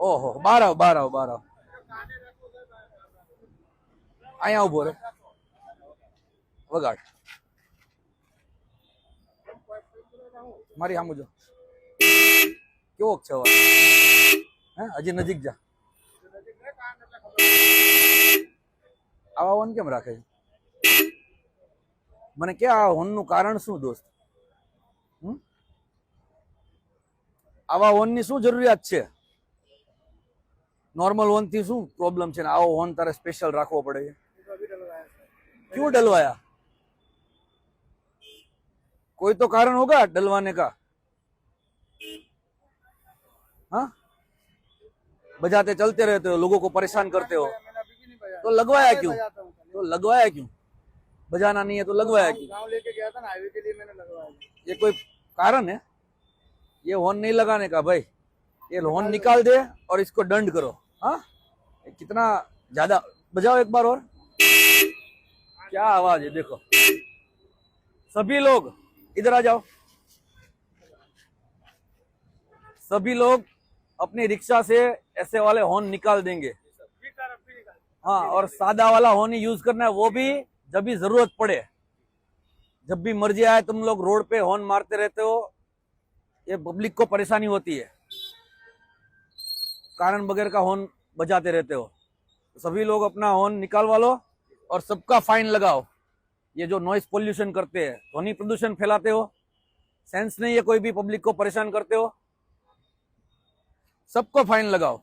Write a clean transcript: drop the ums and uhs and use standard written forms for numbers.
ઓહો, બહાર આવ, બહાર આવ, બહાર આવ. અહીંયા ઉભો રે, વગાડ. મારી સામું જો કેવો છે અવાજ. હે, હજી નજીક જા. આવા હોર્ન કેમ રાખે છે? મને કે આ હોર્ન નું કારણ શું દોસ્ત? આવા હોર્ન ની શું જરૂરિયાત છે? नॉर्मल होन थी शू प्रॉब्लम है? आओ होन तारे स्पेशल राखવો પડે છે. क्यों डलवाया? कोई तो कारण होगा डलवाने का. हाँ, बजाते चलते रहते हो, लोगों को परेशान करते हो, तो लगवाया क्यों? तो लगवाया क्यों? बजाना नहीं है तो लगवाया क्यों? गाँव लेके गया था ना, हाईवे के लिए मैंने लगवाया. ये कोई कारण है? ये हॉर्न नहीं लगाने का भाई. ये हॉर्न निकाल दे और इसको दंड करो. हाँ, कितना ज्यादा. बजाओ एक बार और. क्या आवाज है देखो. सभी लोग इधर आ जाओ. सभी लोग अपनी रिक्शा से ऐसे वाले हॉर्न निकाल देंगे. हाँ, और सादा वाला हॉर्न ही यूज करना है, वो भी जब भी जरूरत पड़े. जब भी मर्जी आए तुम लोग रोड पे हॉर्न मारते रहते हो, ये पब्लिक को परेशानी होती है. कारण बगैर का हॉर्न बजाते रहते हो. सभी लोग अपना हॉर्न निकालवा लो और सबका फाइन लगाओ. ये जो नॉइस पोल्यूशन करते हैं, ध्वनि प्रदूषण फैलाते हो, सेंस नहीं है कोई भी, पब्लिक को परेशान करते हो, सबको फाइन लगाओ.